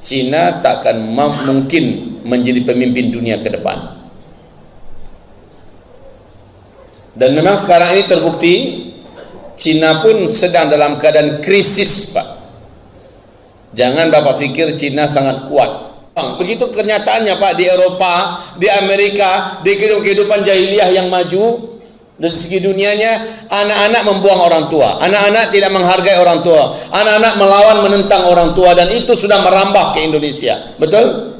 Cina takkan mungkin menjadi pemimpin dunia ke depan. Dan memang sekarang ini terbukti Cina pun sedang dalam keadaan krisis, Pak. Jangan Bapak pikir Cina sangat kuat. Begitu kenyataannya, Pak, di Eropa, di Amerika, di kehidupan jahiliyah yang maju dari segi dunianya, anak-anak membuang orang tua, anak-anak tidak menghargai orang tua, anak-anak melawan menentang orang tua, dan itu sudah merambah ke Indonesia. Betul?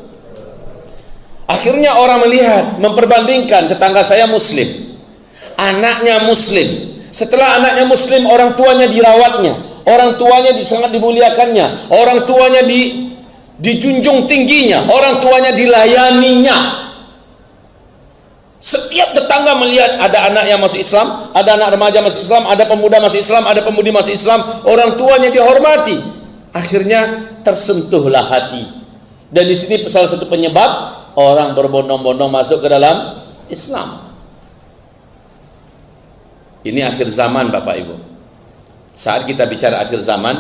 Akhirnya orang melihat, memperbandingkan, tetangga saya Muslim, anaknya Muslim. Setelah anaknya Muslim, orang tuanya dirawatnya, orang tuanya sangat dimuliakannya, orang tuanya dijunjung tingginya, orang tuanya dilayaninya. Setiap tetangga melihat ada anak yang masuk Islam, ada anak remaja masuk Islam, ada pemuda masuk Islam, ada pemudi masuk Islam, orang tuanya dihormati. Akhirnya tersentuhlah hati. Dan di sini salah satu penyebab orang berbondong-bondong masuk ke dalam Islam. Ini akhir zaman, Bapak Ibu. Saat kita bicara akhir zaman,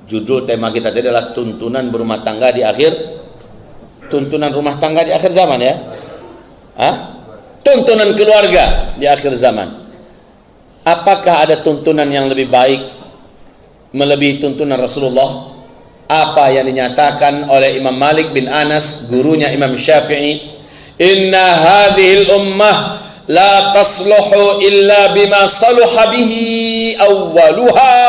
judul tema kita tadi adalah tuntunan berumah tangga di akhir, tuntunan rumah tangga di akhir zaman, ya. Tuntunan keluarga di akhir zaman. Apakah ada tuntunan yang lebih baik melebihi tuntunan Rasulullah? Apa yang dinyatakan oleh Imam Malik bin Anas, gurunya Imam Syafi'i, inna hadhil ummah la tasluhu illa bima saluha bihi awwaluha.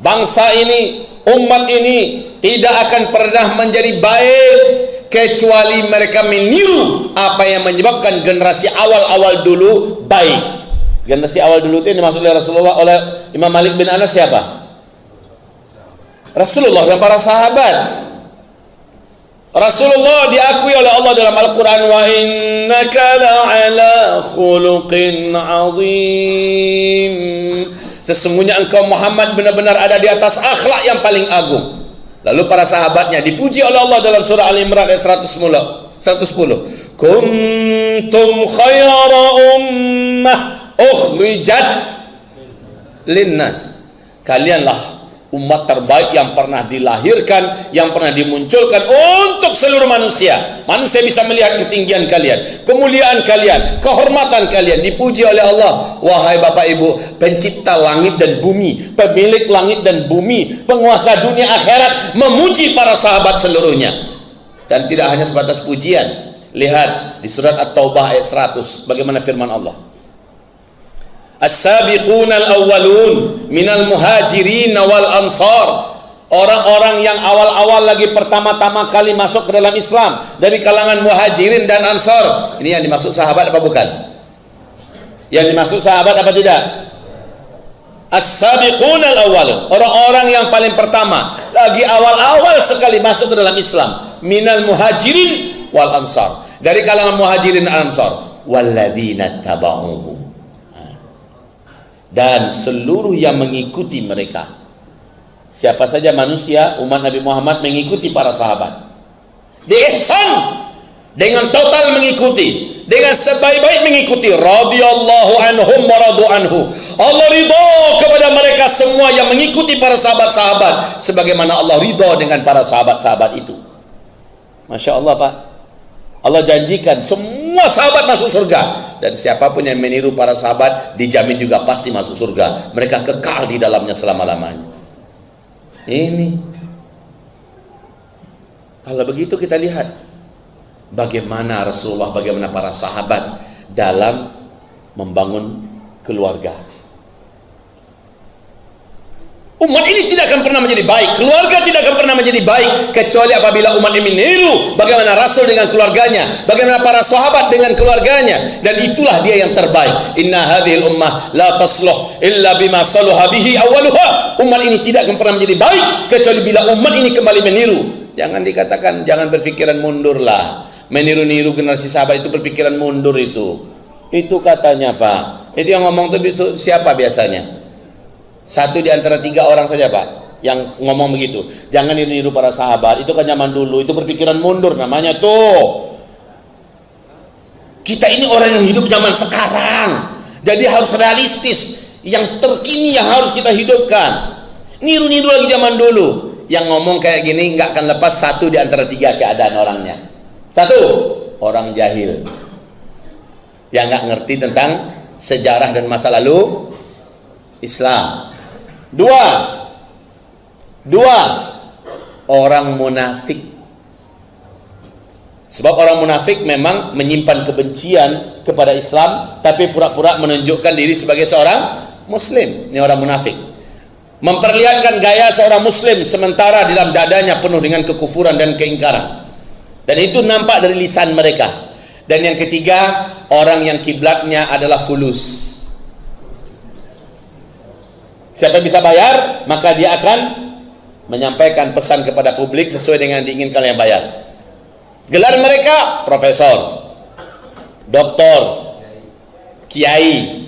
Bangsa ini, umat ini tidak akan pernah menjadi baik kecuali mereka meniru apa yang menyebabkan generasi awal-awal dulu baik. Generasi awal dulu itu yang dimaksud oleh Rasulullah, oleh Imam Malik bin Anas siapa? Rasulullah dan para sahabat. Rasulullah diakui oleh Allah dalam Al-Quran, wa innaka la'ala khuluqin azim. Sesungguhnya engkau Muhammad benar-benar ada di atas akhlak yang paling agung. Lalu para sahabatnya dipuji oleh Allah dalam surah Al-Imran ayat 110. Kuntum khayra ummah ukhrijat linnas. Kalianlah umat terbaik yang pernah dilahirkan, yang pernah dimunculkan untuk seluruh manusia. Manusia bisa melihat ketinggian kalian, kemuliaan kalian, kehormatan kalian, dipuji oleh Allah. Wahai Bapak Ibu, pencipta langit dan bumi, pemilik langit dan bumi, penguasa dunia akhirat, memuji para sahabat seluruhnya. Dan tidak hanya sebatas pujian. Lihat di surat At-Taubah ayat 100, bagaimana firman Allah. As-sabiqun al-awwalun minal muhajirin wal ansar. Orang-orang yang awal-awal lagi pertama-tama kali masuk ke dalam Islam dari kalangan muhajirin dan ansar. Ini yang dimaksud sahabat apa bukan? Yang dimaksud sahabat apa tidak? As-sabiqun al-awwalun, orang-orang yang paling pertama lagi awal-awal sekali masuk ke dalam Islam, minal muhajirin wal ansar, dari kalangan muhajirin dan ansar, walladzina tabauhu, dan seluruh yang mengikuti mereka. Siapa saja manusia umat Nabi Muhammad mengikuti para sahabat di ihsan, dengan total mengikuti, dengan sebaik-baik mengikuti. Radhiyallahu anhum wa radu anhu, Allah ridha kepada mereka semua yang mengikuti para sahabat-sahabat sebagaimana Allah ridha dengan para sahabat-sahabat itu. Masya Allah, Pak. Allah janjikan semua sahabat masuk surga, dan siapapun yang meniru para sahabat dijamin juga pasti masuk surga. Mereka kekal di dalamnya selama-lamanya. Ini kalau begitu kita lihat bagaimana Rasulullah, bagaimana para sahabat dalam membangun keluarga. Umat ini tidak akan pernah menjadi baik, keluarga tidak akan pernah menjadi baik kecuali apabila umat ini meniru bagaimana Rasul dengan keluarganya, bagaimana para sahabat dengan keluarganya, dan itulah dia yang terbaik. Inna hadhil ummah la tasluh illa bima saluha bihi awwaluha. Umat ini tidak akan pernah menjadi baik kecuali bila umat ini kembali meniru. Jangan dikatakan, jangan berpikiran mundur lah. Meniru-niru generasi sahabat itu berpikiran mundur itu. Itu katanya, Pak. Itu yang ngomong itu siapa biasanya? Satu di antara 3 orang saja, Pak, yang ngomong begitu. Jangan niru para sahabat, itu kan zaman dulu, itu berpikiran mundur namanya tuh. Kita ini orang yang hidup zaman sekarang, jadi harus realistis, yang terkini yang harus kita hidupkan. Niru-niru lagi zaman dulu. yang ngomong kayak gini nggak akan lepas satu di antara tiga keadaan orangnya. Satu, orang jahil yang nggak ngerti tentang sejarah dan masa lalu Islam. Dua, orang munafik. Sebab orang munafik memang menyimpan kebencian kepada Islam, tapi pura-pura menunjukkan diri sebagai seorang Muslim. Ini orang munafik. Memperlihatkan gaya seorang Muslim sementara di dalam dadanya penuh dengan kekufuran dan keingkaran. Dan itu nampak dari lisan mereka. Dan yang ketiga, orang yang kiblatnya adalah fulus. Siapa yang bisa bayar, maka dia akan menyampaikan pesan kepada publik sesuai dengan diinginkan yang bayar. Gelar mereka profesor, doktor, kiai,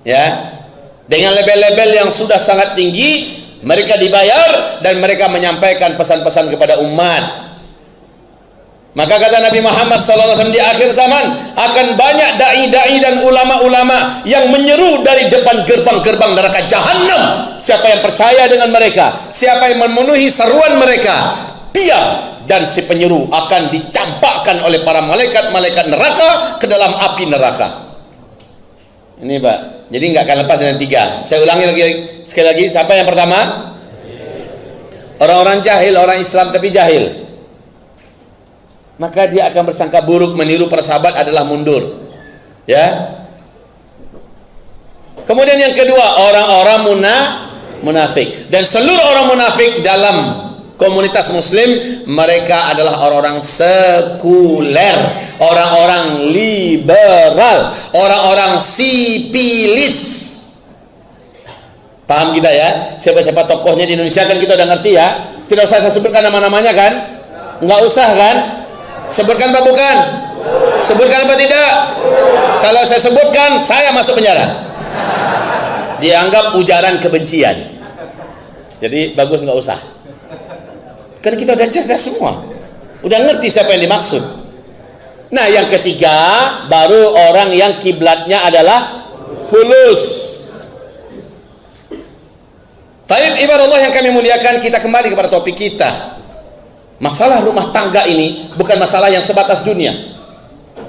ya, dengan label-label yang sudah sangat tinggi. Mereka dibayar dan mereka menyampaikan pesan-pesan kepada umat. Maka kata Nabi Muhammad SAW, di akhir zaman akan banyak dai-dai dan ulama-ulama yang menyeru dari depan gerbang-gerbang neraka Jahannam. Siapa yang percaya dengan mereka, siapa yang memenuhi seruan mereka, dia dan si penyeru akan dicampakkan oleh para malaikat-malaikat neraka ke dalam api neraka. Ini Pak, jadi nggak akan lepas dengan tiga. Saya ulangi lagi, sekali lagi. Siapa yang pertama? Orang-orang jahil, orang Islam tapi jahil. Maka dia akan bersangka buruk, meniru para sahabat adalah mundur. Ya. Kemudian yang kedua, orang-orang munafik. Dan seluruh orang munafik dalam komunitas muslim, mereka adalah orang-orang sekuler, orang-orang liberal, orang-orang sipilis. Paham kita ya? Siapa-siapa tokohnya di Indonesia kan kita udah ngerti ya. Tidak usah saya sebutkan nama-namanya kan? Nggak usah kan? Sebutkan apa bukan? Sebutkan apa tidak? Kalau saya sebutkan, saya masuk penjara. Dianggap ujaran kebencian. Jadi bagus nggak usah. Kan kita udah cerdas semua, udah ngerti siapa yang dimaksud. Nah yang ketiga, baru orang yang kiblatnya adalah fulus. Taib ibadah Allah yang kami muliakan, kita kembali kepada topik kita. Masalah rumah tangga ini bukan masalah yang sebatas dunia.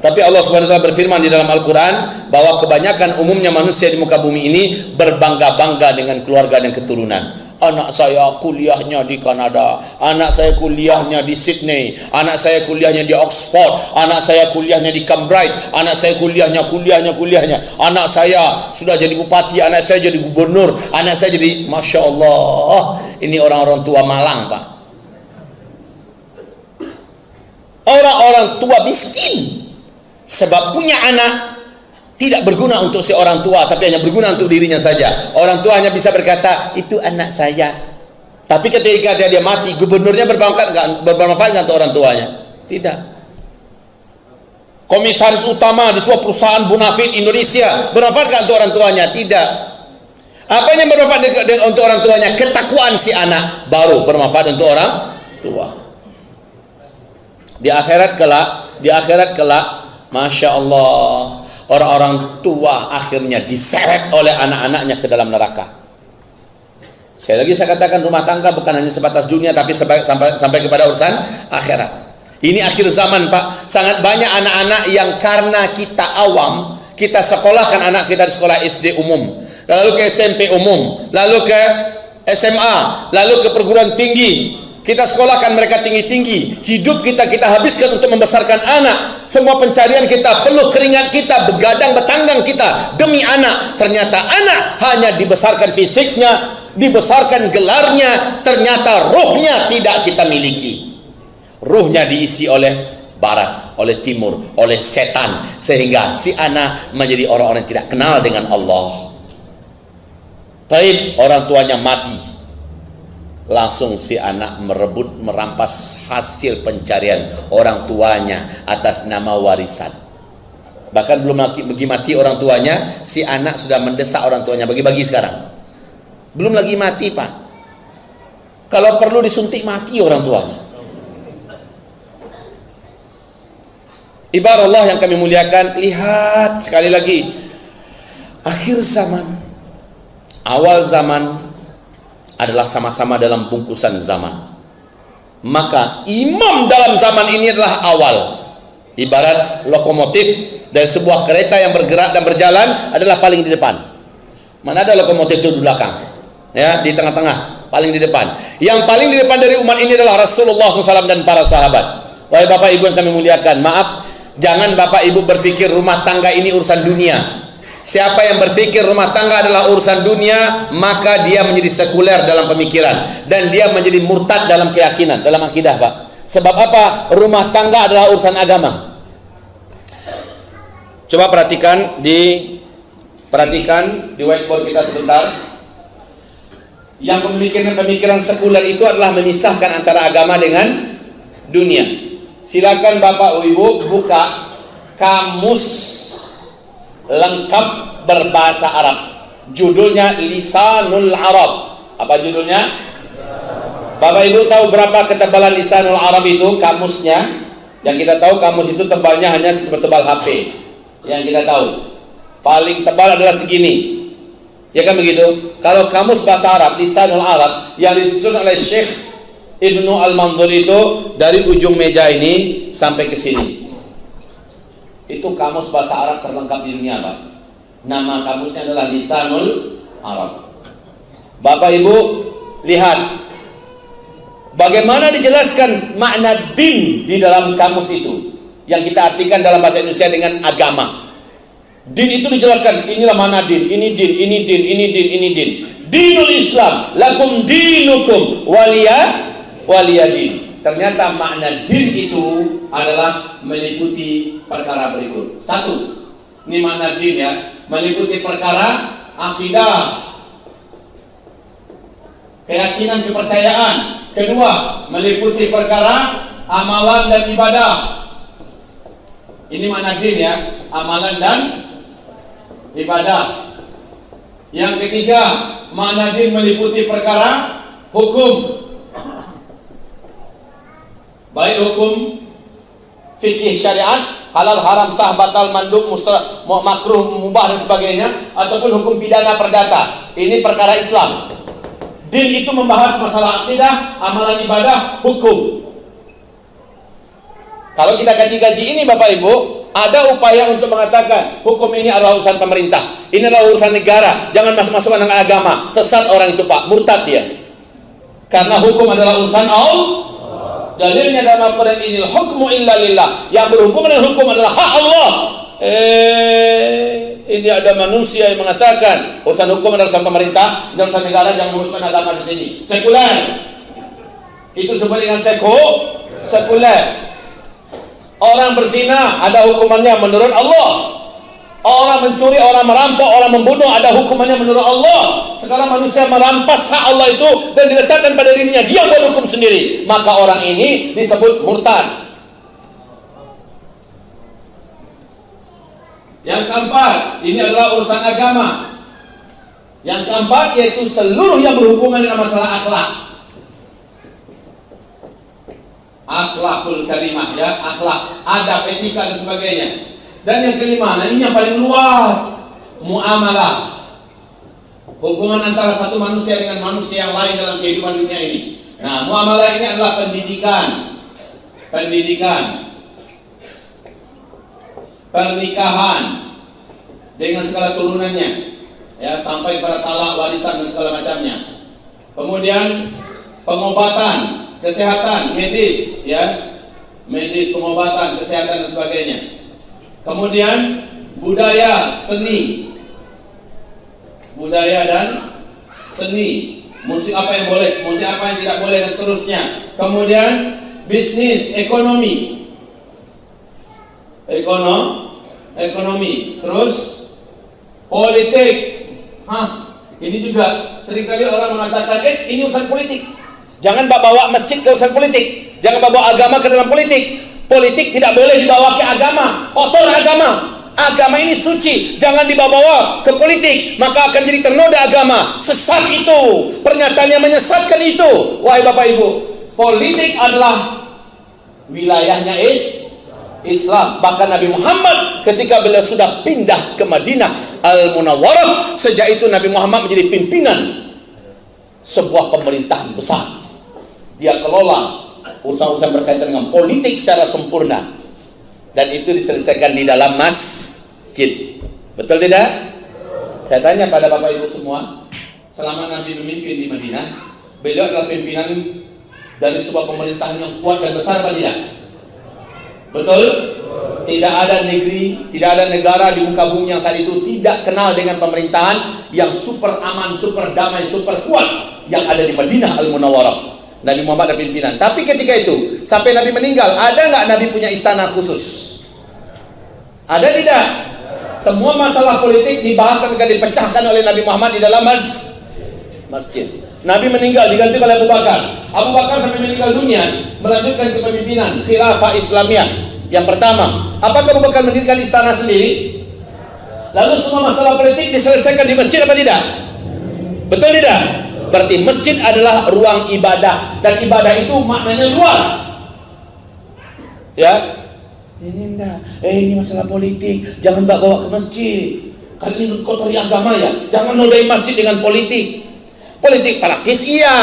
Tapi Allah Subhanahu wa taala berfirman di dalam Al-Qur'an bahwa kebanyakan umumnya manusia di muka bumi ini berbangga-bangga dengan keluarga dan keturunan. Anak saya kuliahnya di Kanada, anak saya kuliahnya di Sydney, anak saya kuliahnya di Oxford, anak saya kuliahnya di Cambridge, anak saya kuliahnya, anak saya sudah jadi bupati, anak saya jadi gubernur, anak saya jadi, Masya Allah, ini orang-orang tua Malang Pak. Orang-orang tua miskin, sebab punya anak tidak berguna untuk si orang tua, tapi hanya berguna untuk dirinya saja. Orang tua hanya bisa berkata, itu anak saya. Tapi ketika dia mati, gubernurnya bermanfaat nggak untuk orang tuanya? Tidak. Komisaris utama di sebuah perusahaan bonafit Indonesia bermanfaat nggak untuk orang tuanya? Tidak. Apa yang bermanfaat untuk orang tuanya? Ketakwaan si anak baru bermanfaat untuk orang tua. Di akhirat kelak, Masya Allah, orang-orang tua akhirnya diseret oleh anak-anaknya ke dalam neraka. Sekali lagi saya katakan, rumah tangga bukan hanya sebatas dunia, tapi sampai kepada urusan akhirat. Ini akhir zaman Pak. Sangat banyak anak-anak yang karena kita awam, kita sekolahkan anak kita di sekolah SD umum, lalu ke SMP umum, lalu ke SMA, lalu ke perguruan tinggi. Kita sekolahkan mereka tinggi-tinggi. Hidup kita habiskan untuk membesarkan anak. Semua pencarian kita, penuh keringat kita, begadang betanggang kita demi anak. Ternyata anak hanya dibesarkan fisiknya, dibesarkan gelarnya, ternyata ruhnya tidak kita miliki. Ruhnya diisi oleh barat, oleh timur, oleh setan, sehingga si anak menjadi orang-orang yang tidak kenal dengan Allah. Taib, orang tuanya mati, langsung si anak merampas hasil pencarian orang tuanya atas nama warisan. Bahkan belum lagi mati orang tuanya, si anak sudah mendesak orang tuanya bagi-bagi sekarang. Belum lagi mati Pak, kalau perlu disuntik mati orang tuanya. Ibarat Allah yang kami muliakan, lihat sekali lagi, akhir zaman, awal zaman adalah sama-sama dalam bungkusan zaman. Maka imam dalam zaman ini adalah awal. Ibarat lokomotif dari sebuah kereta yang bergerak dan berjalan adalah paling di depan. Mana ada lokomotif itu di belakang? Ya, di tengah-tengah, paling di depan. Yang paling di depan dari umat ini adalah Rasulullah SAW dan para sahabat. Wahai Bapak Ibu yang kami muliakan, maaf, jangan Bapak Ibu berpikir rumah tangga ini urusan dunia. Siapa yang berpikir rumah tangga adalah urusan dunia, maka dia menjadi sekuler dalam pemikiran dan dia menjadi murtad dalam keyakinan, dalam akidah, Pak. Sebab apa? Rumah tangga adalah urusan agama. Coba perhatikan di whiteboard kita sebentar. Yang pemikiran sekuler itu adalah memisahkan antara agama dengan dunia. Silakan Bapak Ibu buka kamus lengkap berbahasa Arab. Judulnya Lisanul Arab. Apa judulnya? Bapak Ibu tahu berapa ketebalan Lisanul Arab itu, kamusnya? Yang kita tahu kamus itu tebalnya hanya setebal HP. Yang kita tahu paling tebal adalah segini. Ya kan begitu? Kalau kamus bahasa Arab, Lisanul Arab yang disusun oleh Syekh Ibnu Al-Manzur itu dari ujung meja ini sampai ke sini. Itu kamus bahasa Arab terlengkap di dunia, Pak. Nama kamusnya adalah Lisanul Arab. Bapak Ibu lihat bagaimana dijelaskan makna din di dalam kamus itu, yang kita artikan dalam bahasa Indonesia dengan agama. Din itu dijelaskan, inilah makna din, ini din, ini din, ini din, ini din. Dinul Islam, lakum dinukum waliya din. Ternyata makna din itu adalah meliputi perkara berikut. Satu, ini makna din ya, meliputi perkara akidah, keyakinan, kepercayaan. Kedua, meliputi perkara amalan dan ibadah. Ini makna din ya, amalan dan ibadah. Yang ketiga, makna din meliputi perkara hukum, baik hukum fikih syariat, halal haram sah batal mandub makruh mubah dan sebagainya, ataupun hukum pidana perdata. Ini perkara Islam. Din itu membahas masalah akidah, amalan ibadah, hukum. Kalau kita kaji-kaji ini Bapak Ibu, ada upaya untuk mengatakan hukum ini adalah urusan pemerintah, ini adalah urusan negara, jangan masuk-masuk dengan agama. Sesat orang itu, Pak, murtad dia. Karena hukum adalah urusan Allah. Dalilnya dalam Al-Quran, inil hukmu illa lillah. Yang berhukum dengan hukum adalah hak Allah. Ini ada manusia yang mengatakan urusan hukum adalah urusan pemerintah, dan urusan negara, jangan menguruskan agama di sini. Sekuler. Itu disebut dengan sekuler. Orang berzina ada hukumannya menurut Allah. Orang mencuri, orang merampok, orang membunuh ada hukumannya menurut Allah. Sekarang manusia merampas hak Allah itu dan diletakkan pada dirinya, dia buat hukum sendiri. Maka orang ini disebut murtad. Yang keempat, ini adalah urusan agama. Yang keempat yaitu seluruh yang berhubungan dengan masalah akhlak. Akhlakul karimah ya, akhlak, adab, etika dan sebagainya. Dan yang kelima, nah ini yang paling luas, muamalah. Hubungan antara satu manusia dengan manusia yang lain dalam kehidupan dunia ini. Nah, muamalah ini adalah pendidikan, pernikahan dengan segala turunannya, ya, sampai pada talak, warisan dan segala macamnya. Kemudian pengobatan, kesehatan, medis, ya, medis, pengobatan, kesehatan dan sebagainya. Kemudian budaya, seni, budaya dan seni, musik apa yang boleh, musik apa yang tidak boleh dan seterusnya. Kemudian bisnis, ekonomi, terus politik. Ini juga seringkali orang mengatakan, ini urusan politik. Jangan bawa masjid ke urusan politik, jangan bawa agama ke dalam politik. Politik tidak boleh dibawa ke agama, kotor agama. Agama ini suci, jangan dibawa ke politik, maka akan jadi ternoda agama. Sesat itu, pernyataannya menyesatkan itu. Wahai Bapak Ibu, politik adalah wilayahnya Islam. Bahkan Nabi Muhammad ketika beliau sudah pindah ke Madinah Al-Munawwarah, sejak itu Nabi Muhammad menjadi pimpinan sebuah pemerintahan besar. Dia kelola urusan-urusan berkaitan dengan politik secara sempurna, dan itu diselesaikan di dalam masjid. Betul tidak? Saya tanya pada Bapak Ibu semua, selama Nabi memimpin di Madinah, beliau adalah pimpinan dari sebuah pemerintahan yang kuat dan besar apa tidak? Betul? Tidak ada negeri, tidak ada negara di muka bumi yang saat itu tidak kenal dengan pemerintahan yang super aman, super damai, super kuat yang ada di Madinah Al-Munawwarah. Nabi Muhammad adalah pimpinan. Tapi ketika itu, sampai Nabi meninggal, ada nggak Nabi punya istana khusus? Ada tidak? Semua masalah politik dibahas dan dipecahkan oleh Nabi Muhammad di dalam masjid. Nabi meninggal diganti oleh Abu Bakar. Abu Bakar sampai meninggal dunia melanjutkan kepemimpinan khilafah Islamiyah. Yang pertama, apakah Abu Bakar mendirikan istana sendiri? Lalu semua masalah politik diselesaikan di masjid apa tidak? Betul tidak? Berarti masjid adalah ruang ibadah, dan ibadah itu maknanya luas. Ya. Ini masalah politik, jangan bawa ke masjid. Kan ini kotori agama ya. Jangan nodai masjid dengan politik. Politik praktis iya,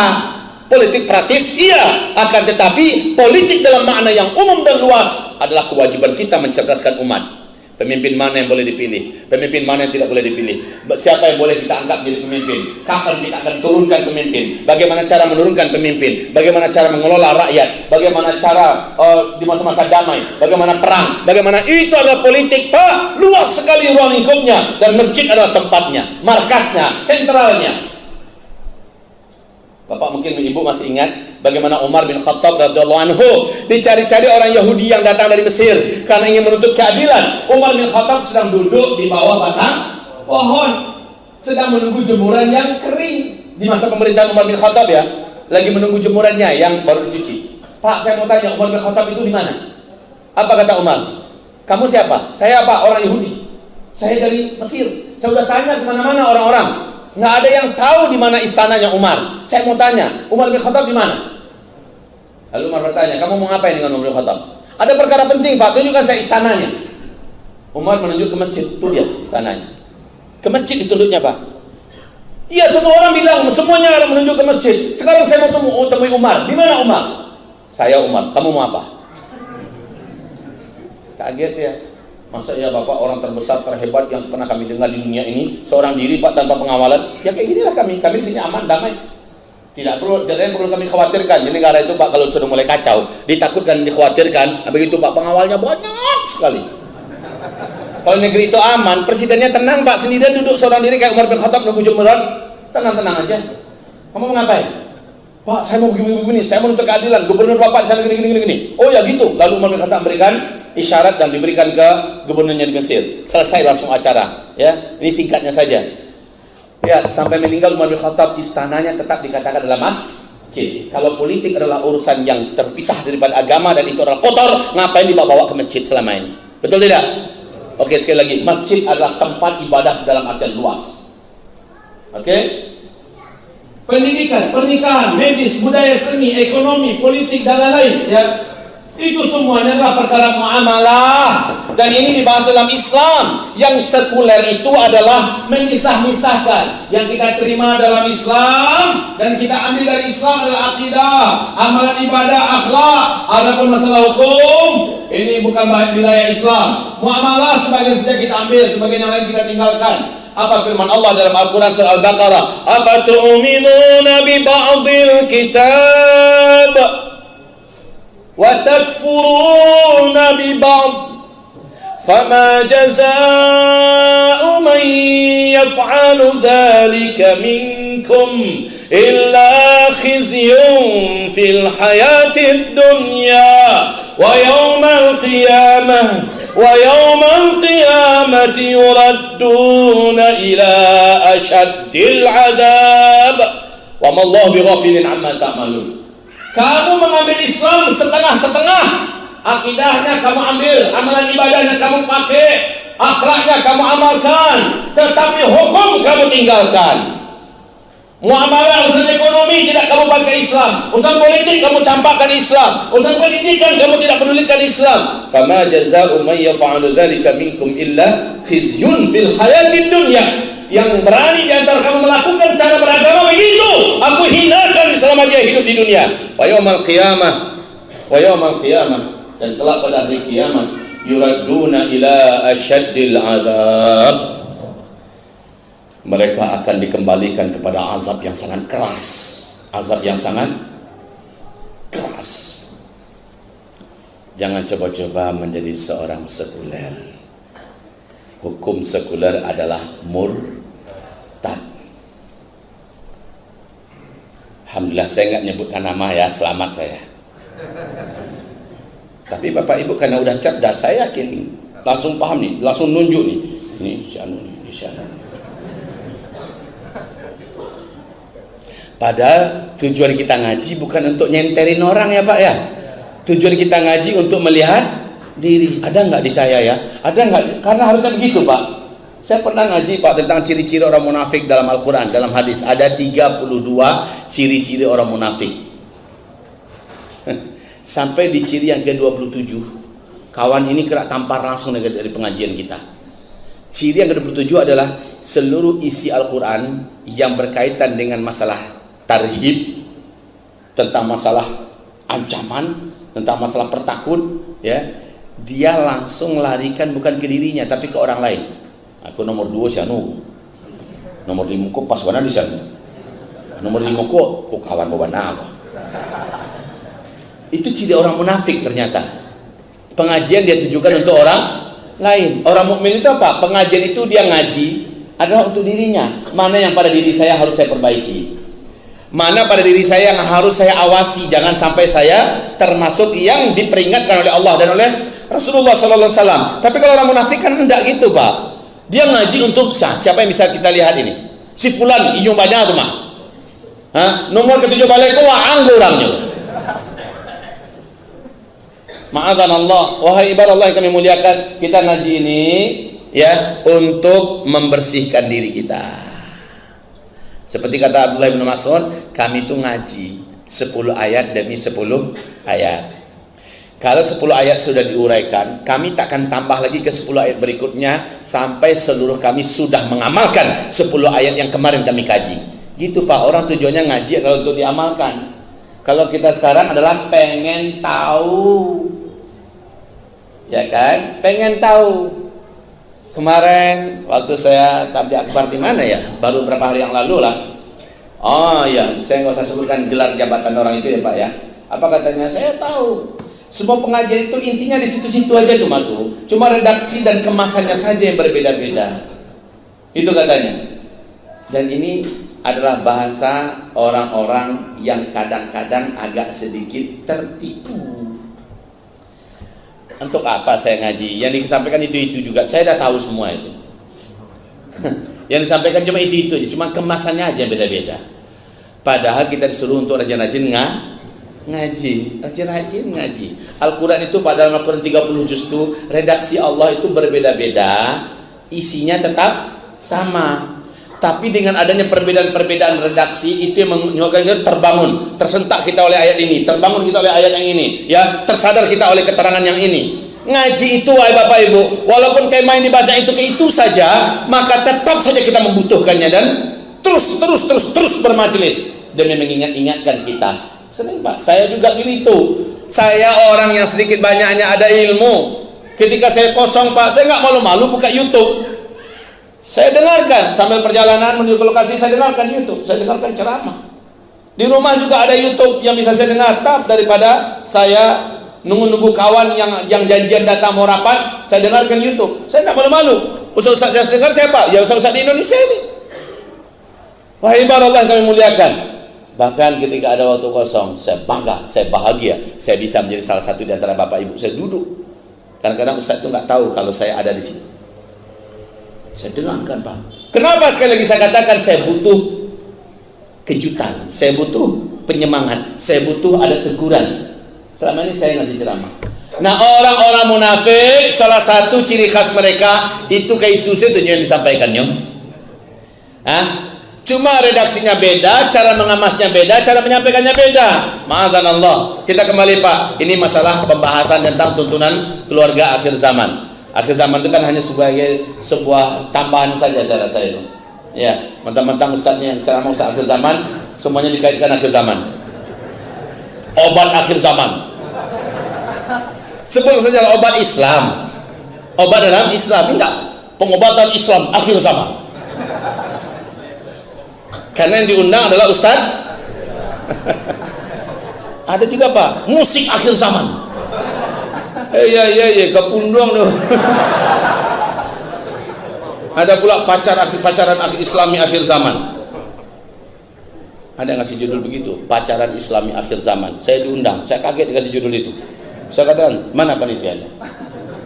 politik praktis iya, akan tetapi politik dalam makna yang umum dan luas adalah kewajiban kita mencerdaskan umat. Pemimpin mana yang boleh dipilih, pemimpin mana yang tidak boleh dipilih, siapa yang boleh kita angkat jadi pemimpin, kapan kita akan turunkan pemimpin, bagaimana cara menurunkan pemimpin, bagaimana cara mengelola rakyat, bagaimana cara di masa-masa damai, bagaimana perang, bagaimana itu adalah politik. Pak, luas sekali ruang lingkupnya, dan masjid adalah tempatnya, markasnya, sentralnya. Bapak mungkin ibu masih ingat bagaimana Umar bin Khattab radhiyallahu anhu dicari-cari orang Yahudi yang datang dari Mesir karena ingin menuntut keadilan. Umar bin Khattab sedang duduk di bawah batang pohon, sedang menunggu jemuran yang kering. Di masa pemerintahan Umar bin Khattab ya, lagi menunggu jemurannya yang baru dicuci. Pak, saya mau tanya, Umar bin Khattab itu di mana? Apa kata Umar? Kamu siapa? Saya Pak, orang Yahudi. Saya dari Mesir. Saya sudah tanya kemana-mana orang-orang, nggak ada yang tahu di mana istananya Umar. Saya mau tanya, Umar bin Khattab di mana? Lalu Umar bertanya, kamu mau ngapain dengan Umar bin Khattab? Ada perkara penting Pak, tunjukkan saya istananya. Umar menunjuk ke masjid, itu dia istananya. Ke masjid ditunduknya Pak. Iya, semua orang bilang, semuanya orang menunjuk ke masjid. Sekarang saya mau temui Umar. Di mana Umar? Saya Umar. Kamu mau apa? Kaget ya. Masa ya Bapak orang terbesar, terhebat yang pernah kami dengar di dunia ini, seorang diri Pak tanpa pengawalan. Ya kayak ginilah kami di sini aman, damai. Tidak ada yang perlu kami khawatirkan. Jadi negara itu Pak kalau sudah mulai kacau, ditakutkan, dikhawatirkan. Begitu Pak pengawalnya banyak sekali. Kalau negeri itu aman, presidennya tenang Pak, sendirian duduk seorang diri kayak Umar bin Khattab nunggu jemuran, tenang-tenang aja. Kamu mau ngapain? Pak, saya mau begini, saya mau untuk keadilan. Gubernur Bapak di sana gini. Oh ya gitu. Lalu Umar bin Khattab memberikan isyarat dan diberikan ke gubernurnya di Mesir. Selesai langsung acara. Ya, ini singkatnya saja. Ya, sampai meninggal Umar bin Khattab, istananya tetap dikatakan adalah masjid. Kalau politik adalah urusan yang terpisah daripada agama dan itu adalah kotor, ngapain dibawa ke masjid selama ini? Betul tidak? Oke, sekali lagi, masjid adalah tempat ibadah dalam artian luas. Oke? Pendidikan, pernikahan, medis, budaya, seni, ekonomi, politik dan lain-lain, ya. Itu semuanya adalah perkara muamalah, dan ini dibahas dalam Islam. Yang sekuler itu adalah memisah-misahkan. Yang kita terima dalam Islam dan kita ambil dari Islam adalah akidah, amalan ibadah, akhlak. Adapun masalah hukum, ini bukan bahan wilayah Islam. Muamalah sebagian saja kita ambil, sebagian yang lain kita tinggalkan. Apa firman Allah dalam Al-Quran surah Al-Baqarah? Afatu'minuna bi ba'dil kitab wa takfuruna bi ba'd fama jazaa'u man yaf'alu dhalika minkum illa khizyun fil hayatid dunya wa yawmal qiyamah وَيَوْمَ الْقِيَامَةِ يُرَدُّونَ إِلَى أَشَدِّ الْعَذَابِ وَمَا اللَّهُ بِغَافِلٍ عَمَّا تَعْمَلُونَ. Kamu mengambil Islam setengah-setengah. Akidahnya kamu ambil, amalan ibadahnya kamu pakai, akhlaknya kamu amalkan, tetapi hukum kamu tinggalkan. Muamalah, urusan ekonomi tidak kamu pakai Islam, urusan politik kamu campakkan Islam, urusan pendidikan kamu tidak pedulikan Islam. Fama jazaa'u man yaf'alu dzalika minkum illa khizyun fil hayatid dunya. Yang berani di antara kamu melakukan cara beragama begitu, aku hinakan selama dia hidup di dunia. Wa yaumal qiyamah, wa yaumal qiyamah, dan kelak pada hari kiamat, yuradduna ila asyaddil azab, mereka akan dikembalikan kepada azab yang sangat keras, azab yang sangat keras. Jangan coba-coba menjadi seorang sekuler. Hukum sekuler adalah murtad. Alhamdulillah saya nggak nyebutkan nama ya, selamat saya. Tapi Bapak Ibu karena udah cerdas, saya yakin langsung paham nih, langsung nunjuk nih. Ini si anu nih, ini si anu. Padahal tujuan kita ngaji bukan untuk nyenterin orang ya Pak ya. Tujuan kita ngaji untuk melihat diri. Ada nggak di saya ya? Ada nggak? Karena harusnya begitu Pak. Saya pernah ngaji Pak tentang ciri-ciri orang munafik dalam Al-Quran, dalam hadis. Ada 32 ciri-ciri orang munafik. Sampai di ciri yang ke-27, kawan ini kena tampar langsung dari pengajian kita. Ciri yang ke-27 adalah seluruh isi Al-Quran yang berkaitan dengan masalah tarhib, tentang masalah ancaman, tentang masalah pertakut, ya, dia langsung larikan bukan ke dirinya tapi ke orang lain. Aku nomor 2 si anu, nomor 5 kok pas mana di sana, nomor 5 kok kawan bawa apa. Itu ciri orang munafik ternyata. Pengajian dia tujukan untuk orang lain. Orang mukmin itu apa? Pengajian itu dia ngaji adalah untuk dirinya. Mana yang pada diri saya harus saya perbaiki, mana pada diri saya yang harus saya awasi, jangan sampai saya termasuk yang diperingatkan oleh Allah dan oleh Rasulullah Sallallahu Alaihi Wasallam. Tapi kalau orang munafik kan enggak gitu Pak. Dia ngaji untuk siapa yang bisa kita lihat ini? Si fulan inyong banyak tuh mah. Nomor ke-7 balik itu anggur orangnya. Ma'adzan Allah, wahai ibadah Allah yang kami muliakan, kita ngaji ini ya untuk membersihkan diri kita. Seperti kata Abdullah bin Mas'ud, kami itu ngaji 10 ayat demi 10 ayat. Kalau 10 ayat sudah diuraikan, kami tak akan tambah lagi ke 10 ayat berikutnya sampai seluruh kami sudah mengamalkan 10 ayat yang kemarin kami kaji. Gitu Pak, orang tujuannya ngaji adalah untuk diamalkan. Kalau kita sekarang adalah pengen tahu, ya kan? Pengen tahu. Kemarin waktu saya tabligh akbar di mana ya? Baru beberapa hari yang lalu lah. Oh ya, saya nggak usah sebutkan gelar jabatan orang itu ya Pak ya. Apa katanya? Saya tahu. Semua pengajian itu intinya di situ-situ aja cuma tuh. Cuma redaksi dan kemasannya saja yang berbeda-beda. Itu katanya. Dan ini adalah bahasa orang-orang yang kadang-kadang agak sedikit tertipu. Untuk apa saya ngaji? Yang disampaikan itu juga. Saya dah tahu semua itu. Yang disampaikan cuma itu aja. Cuma kemasannya aja beda-beda. Padahal kita disuruh untuk rajin-rajin ngaji. Rajin-rajin ngaji. Al-Quran itu pada Al-Quran 30 juz itu redaksi Allah itu berbeda-beda. Isinya tetap sama. Tapi dengan adanya perbedaan-perbedaan redaksi itu yang menyebabkan terbangun, tersentak kita oleh ayat ini, terbangun kita oleh ayat yang ini, ya, tersadar kita oleh keterangan yang ini. Ngaji itu wahai Bapak Ibu, walaupun kemah yang dibaca itu saja, maka tetap saja kita membutuhkannya dan terus bermajelis demi mengingat-ingatkan kita. Senang Pak, saya juga gini tuh. Saya orang yang sedikit banyaknya ada ilmu. Ketika saya kosong Pak, saya nggak malu-malu buka YouTube. Saya dengarkan sambil perjalanan menuju ke lokasi, saya dengarkan YouTube, saya dengarkan ceramah. Di rumah juga ada YouTube yang bisa saya dengar, daripada saya nunggu-nunggu kawan yang janjian datang mau rapat, saya dengarkan YouTube. Saya tidak malu-malu. Ustaz saya dengar siapa? Ya Ustaz di Indonesia ini. Wahai ibadah Allah yang kami muliakan. Bahkan ketika ada waktu kosong, saya bangga, saya bahagia, saya bisa menjadi salah satu di antara Bapak Ibu. Saya duduk. Kadang-kadang Ustaz itu nggak tahu kalau saya ada di situ. Saya dengarkan Pak. Kenapa sekali lagi saya katakan saya butuh kejutan, saya butuh penyemangat, saya butuh ada teguran. Selama ini saya ngasih ceramah. Nah orang-orang munafik salah satu ciri khas mereka itu kayak itu saja yang disampaikannya. Cuma redaksinya beda, cara mengemasnya beda, cara menyampaikannya beda. Ma'adzan Allah. Kita kembali Pak. Ini masalah pembahasan tentang tuntunan keluarga akhir zaman. Akhir zaman itu kan hanya sebuah tambahan saja saya rasa itu. Ya, mentang-mentang ustadznya yang ceramah ustaz akhir zaman, semuanya dikaitkan akhir zaman. Obat akhir zaman. Sebut saja obat Islam, obat dalam Islam, enggak pengobatan Islam akhir zaman. Karena yang diundang adalah Ustaz. Ada juga Pak, musik akhir zaman. Iya, kepundung tuh. Ada pula pacaran Islami akhir zaman. Ada yang ngasih judul begitu, pacaran Islami akhir zaman. Saya diundang, saya kaget dikasih judul itu. Saya katakan, mana panitianya?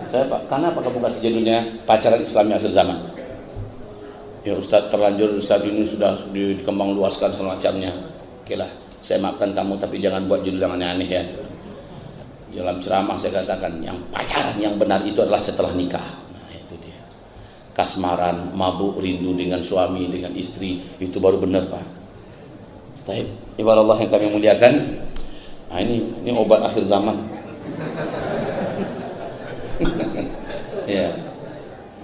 Saya Pak, kenapa kamu kasih judulnya pacaran Islami akhir zaman? Ya Ustadz terlanjur, Ustadz ini sudah dikembang luaskan semacamnya. Oke lah, saya maafkan kamu, tapi jangan buat judul yang aneh-aneh ya. Dalam ceramah saya katakan, yang pacaran yang benar itu adalah setelah nikah. Nah itu dia. Kasmaran, mabuk, rindu dengan suami, dengan istri, itu baru benar Pak. Baik, ibarat Allah yang kami muliakan. Nah ini obat akhir zaman. Ya,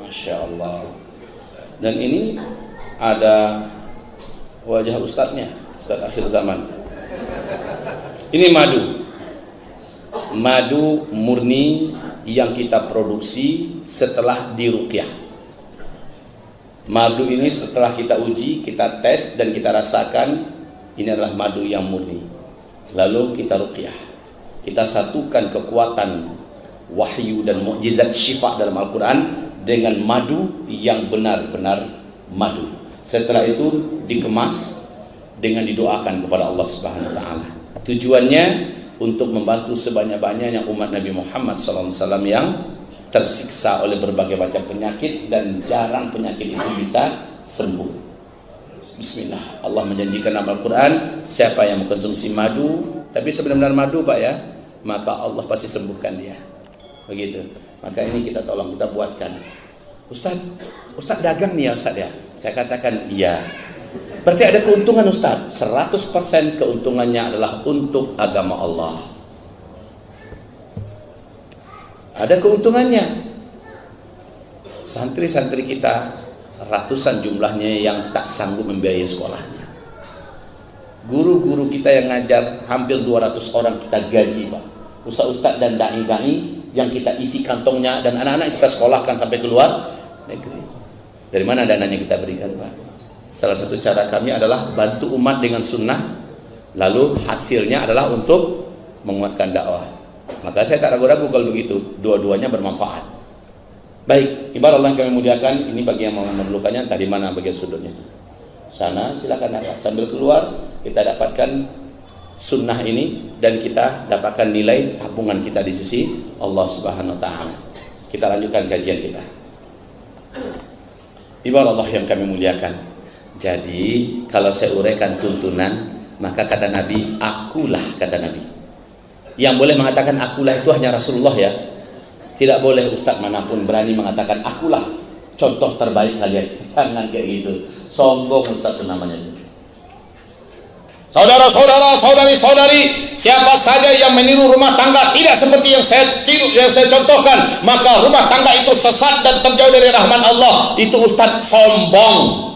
Masya Allah. Dan ini ada wajah ustadznya, Ustadz akhir zaman. Ini madu murni yang kita produksi setelah diruqyah. Madu ini setelah kita uji, kita tes dan kita rasakan ini adalah madu yang murni. Lalu kita ruqyah, kita satukan kekuatan wahyu dan mukjizat syifa dalam Al-Quran dengan madu yang benar-benar madu. Setelah itu dikemas dengan didoakan kepada Allah Subhanahu wa taala. Tujuannya untuk membantu sebanyak-banyaknya umat Nabi Muhammad SAW yang tersiksa oleh berbagai macam penyakit dan jarang penyakit itu bisa sembuh. Bismillah. Allah menjanjikan dalam Al-Quran, siapa yang mengkonsumsi madu, tapi sebenarnya madu Pak ya, maka Allah pasti sembuhkan dia. Begitu. Maka ini kita tolong, kita buatkan. Ustaz dagang nih ya Ustaz ya. Saya katakan iya. Berarti ada keuntungan Ustaz. 100% keuntungannya adalah untuk agama Allah. Ada keuntungannya. Santri-santri kita ratusan jumlahnya yang tak sanggup membiayai sekolahnya. Guru-guru kita yang ngajar hampir 200 orang kita gaji Pak. Ustaz-ustaz dan da'i-da'i yang kita isi kantongnya dan anak-anak kita sekolahkan sampai keluar negeri. Dari mana dananya kita berikan Pak? Salah satu cara kami adalah bantu umat dengan sunnah, lalu hasilnya adalah untuk menguatkan dakwah. Maka saya tak ragu-ragu kalau begitu, dua-duanya bermanfaat. Baik, ibarat Allah yang kami muliakan, ini bagi yang memerlukannya, tadi mana bagian sudutnya? Sana silakan dapat, sambil keluar kita dapatkan sunnah ini dan kita dapatkan nilai tabungan kita di sisi Allah Subhanahu wa taala. Kita lanjutkan kajian kita. Ibarat Allah yang kami muliakan. Jadi kalau saya uraikan tuntunan, maka kata Nabi, akulah, kata Nabi. Yang boleh mengatakan akulah itu hanya Rasulullah ya. Tidak boleh ustaz manapun berani mengatakan akulah contoh terbaik kalian. Jangan kayak gitu. Sombong ustaz itu namanya. Saudara-saudara, saudari-saudari, siapa saja yang meniru rumah tangga tidak seperti yang saya contohkan, maka rumah tangga itu sesat dan terjauh dari rahman Allah. Itu ustaz sombong.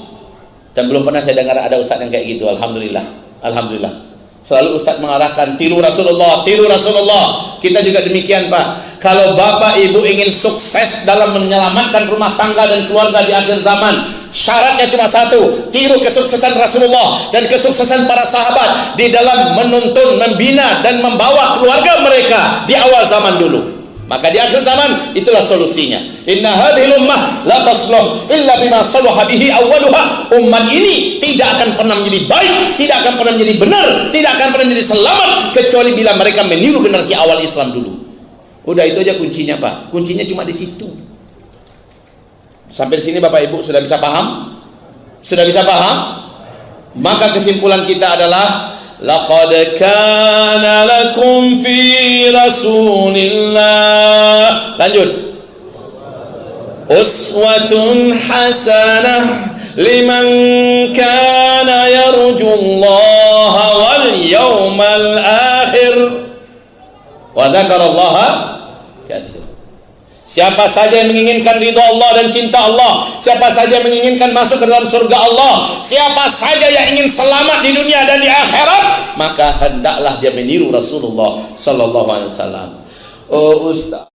Dan belum pernah saya dengar ada ustaz yang kayak gitu. Alhamdulillah. Alhamdulillah. Selalu ustaz mengarahkan tiru Rasulullah, tiru Rasulullah. Kita juga demikian Pak. Kalau bapak ibu ingin sukses dalam menyelamatkan rumah tangga dan keluarga di akhir zaman, syaratnya cuma satu, tiru kesuksesan Rasulullah dan kesuksesan para sahabat di dalam menuntun, membina dan membawa keluarga mereka di awal zaman dulu. Maka di akhir zaman itulah solusinya. Inna hadhil ummah la tasluh illa bima salaha bihi awwaluha. Umat ini tidak akan pernah menjadi baik, tidak akan pernah menjadi benar, tidak akan pernah menjadi selamat kecuali bila mereka meniru generasi awal Islam dulu. Udah itu aja kuncinya Pak. Kuncinya cuma di situ. Sampai di sini Bapak Ibu sudah bisa paham? Sudah bisa paham? Maka kesimpulan kita adalah laqad kana lakum fi Rasulillah. Lanjut. Uswatun hasanah liman kana yarjullaha wal yawmal akhir wa dzakarallaha katsiran. Siapa saja yang menginginkan ridha Allah dan cinta Allah, siapa saja yang menginginkan masuk ke dalam surga Allah, siapa saja yang ingin selamat di dunia dan di akhirat, maka hendaklah dia meniru Rasulullah sallallahu alaihi wasallam. Oh Ustaz,